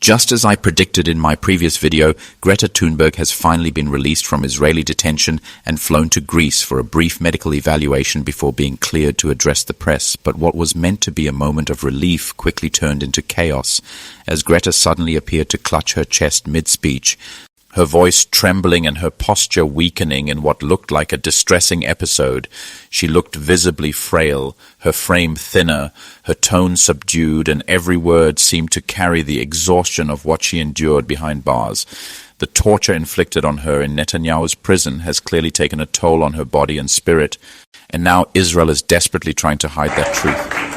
Just as I predicted in my previous video, Greta Thunberg has finally been released from Israeli detention and flown to Greece for a brief medical evaluation before being cleared to address the press. But what was meant to be a moment of relief quickly turned into chaos, as Greta suddenly appeared to clutch her chest mid-speech, her voice trembling and her posture weakening in what looked like a distressing episode. She looked visibly frail, her frame thinner, her tone subdued, and every word seemed to carry the exhaustion of what she endured behind bars. The torture inflicted on her in Netanyahu's prison has clearly taken a toll on her body and spirit, and now Israel is desperately trying to hide that truth.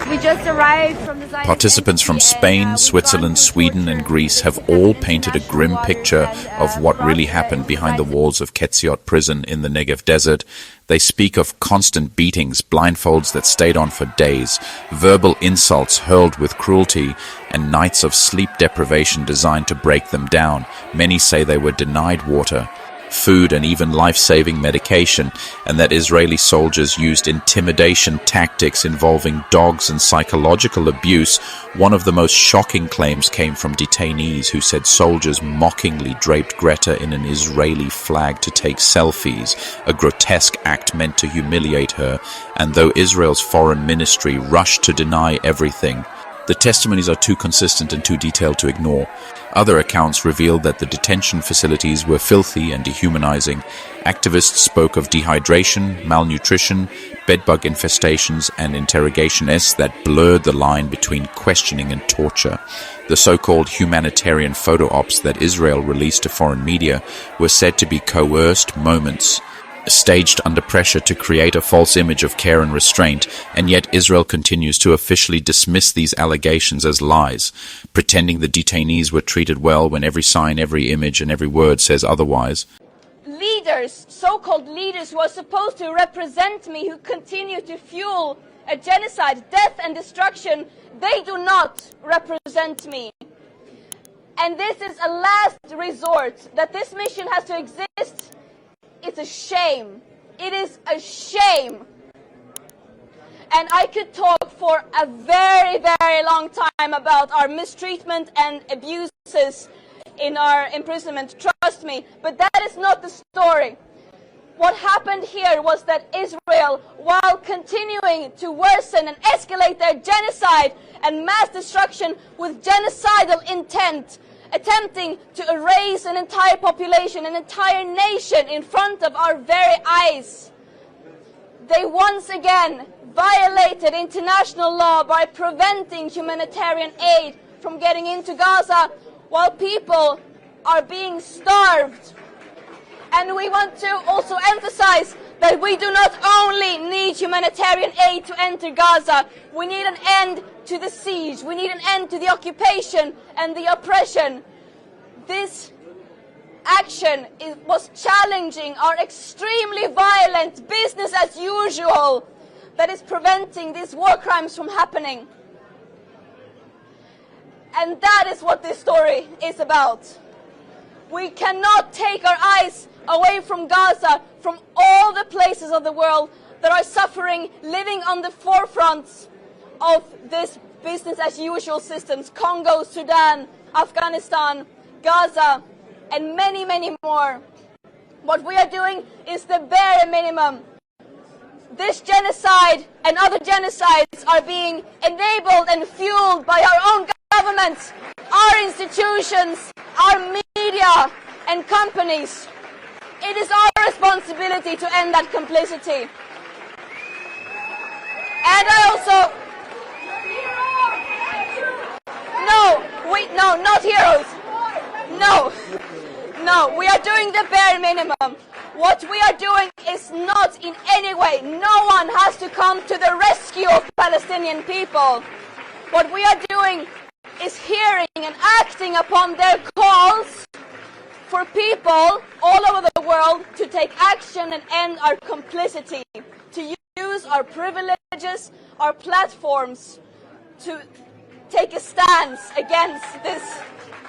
We just arrived from the Participants from Spain, Switzerland, Sweden and Greece have all painted a grim picture of what really happened behind the walls of Ketziot Prison in the Negev desert. They speak of constant beatings, blindfolds that stayed on for days, verbal insults hurled with cruelty, and nights of sleep deprivation designed to break them down. Many say they were denied water, food and even life-saving medication, and that Israeli soldiers used intimidation tactics involving dogs and psychological abuse. One of the most shocking claims came from detainees who said soldiers mockingly draped Greta in an Israeli flag to take selfies, a grotesque act meant to humiliate her, and though Israel's foreign ministry rushed to deny everything, the testimonies are too consistent and too detailed to ignore. Other accounts revealed that the detention facilities were filthy and dehumanizing. Activists spoke of dehydration, malnutrition, bedbug infestations, and interrogations that blurred the line between questioning and torture. The so-called humanitarian photo ops that Israel released to foreign media were said to be coerced moments, staged under pressure to create a false image of care and restraint, and yet Israel continues to officially dismiss these allegations as lies, pretending the detainees were treated well when every sign, every image, and every word says otherwise. Leaders, so-called leaders who are supposed to represent me, who continue to fuel a genocide, death and destruction, they do not represent me. And this is a last resort, that this mission has to exist. It's a shame. It is a shame. And I could talk for a very, very long time about our mistreatment and abuses in our imprisonment, trust me, but that is not the story. What happened here was that Israel, while continuing to worsen and escalate their genocide and mass destruction with genocidal intent, attempting to erase an entire population, an entire nation in front of our very eyes, they once again violated international law by preventing humanitarian aid from getting into Gaza while people are being starved. And we want to also emphasize that we do not only need humanitarian aid to enter Gaza, we need an end to the siege, we need an end to the occupation and the oppression. This action was challenging our extremely violent business as usual that is preventing these war crimes from happening. And that is what this story is about. We cannot take our eyes away from Gaza, from all the places of the world that are suffering, living on the forefronts of this business as usual systems. Congo, Sudan, Afghanistan, Gaza, and many, many more. What we are doing is the bare minimum. This genocide and other genocides are being enabled and fueled by our own governments, our institutions, our media and companies. It is our responsibility to end that complicity. And I also... No, not heroes. No, we are doing the bare minimum. What we are doing is not in any way, no one has to come to the rescue of Palestinian people. What we are doing is hearing and acting upon their calls for people all over the world to take action and end our complicity, to use our privileges, our platforms to take a stance against this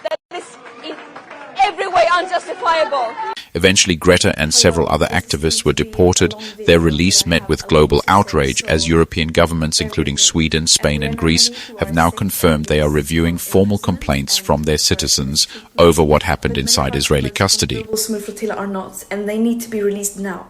that is in every way unjustifiable. Eventually, Greta and several other activists were deported. Their release met with global outrage as European governments, including Sweden, Spain and Greece, have now confirmed they are reviewing formal complaints from their citizens over what happened inside Israeli custody. The Sumud Flotilla are not, and they need to be released now.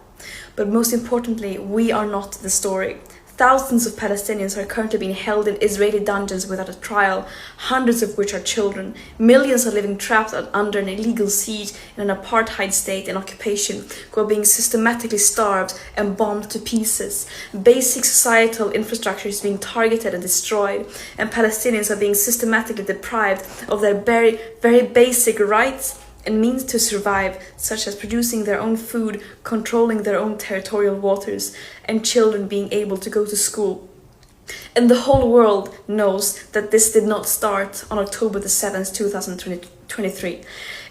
But most importantly, we are not the story. Thousands of Palestinians are currently being held in Israeli dungeons without a trial, hundreds of which are children. Millions are living trapped under an illegal siege in an apartheid state and occupation, who are being systematically starved and bombed to pieces. Basic societal infrastructure is being targeted and destroyed, and Palestinians are being systematically deprived of their very, very basic rights and means to survive, such as producing their own food, controlling their own territorial waters, and children being able to go to school. And the whole world knows that this did not start on October the 7th, 2023.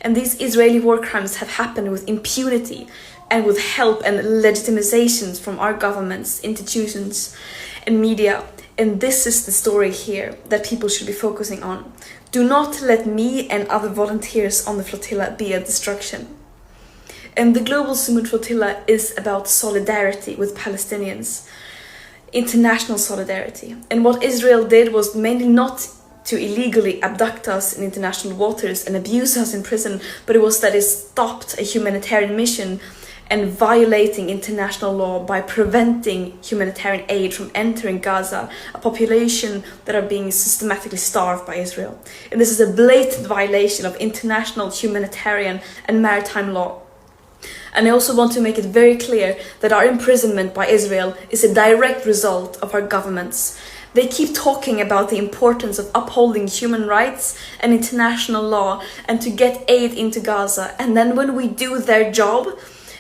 And these Israeli war crimes have happened with impunity and with help and legitimizations from our governments, institutions, and media. And this is the story here that people should be focusing on. Do not let me and other volunteers on the flotilla be a distraction. And the global Sumud Flotilla is about solidarity with Palestinians, international solidarity. And what Israel did was mainly not to illegally abduct us in international waters and abuse us in prison, but it was that it stopped a humanitarian mission and violating international law by preventing humanitarian aid from entering Gaza, a population that are being systematically starved by Israel. And this is a blatant violation of international humanitarian and maritime law. And I also want to make it very clear that our imprisonment by Israel is a direct result of our governments. They keep talking about the importance of upholding human rights and international law and to get aid into Gaza. And then when we do their job,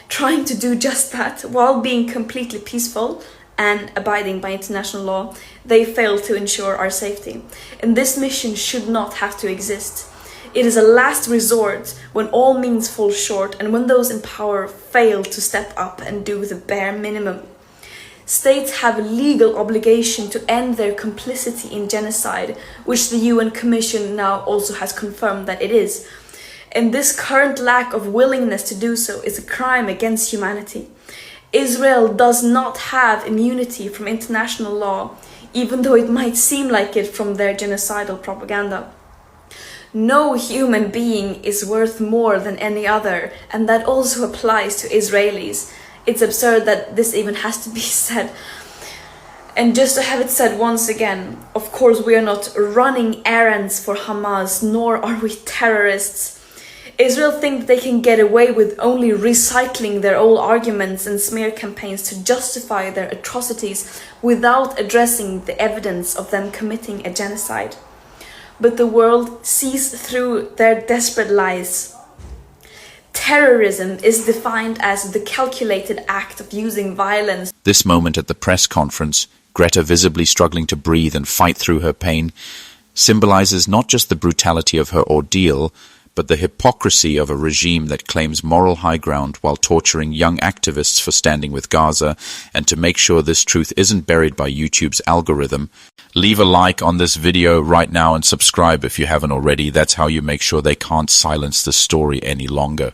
trying to do just that while being completely peaceful and abiding by international law, they fail to ensure our safety. And this mission should not have to exist. It is a last resort when all means fall short and when those in power fail to step up and do the bare minimum. States have a legal obligation to end their complicity in genocide, which the UN Commission now also has confirmed that it is. And this current lack of willingness to do so is a crime against humanity. Israel does not have immunity from international law, even though it might seem like it from their genocidal propaganda. No human being is worth more than any other, and that also applies to Israelis. It's absurd that this even has to be said. And just to have it said once again, of course we are not running errands for Hamas, nor are we terrorists. Israel think they can get away with only recycling their old arguments and smear campaigns to justify their atrocities without addressing the evidence of them committing a genocide. But the world sees through their desperate lies. Terrorism is defined as the calculated act of using violence. This moment at the press conference, Greta visibly struggling to breathe and fight through her pain, symbolizes not just the brutality of her ordeal, but the hypocrisy of a regime that claims moral high ground while torturing young activists for standing with Gaza. And to make sure this truth isn't buried by YouTube's algorithm, leave a like on this video right now and subscribe if you haven't already. That's how you make sure they can't silence the story any longer.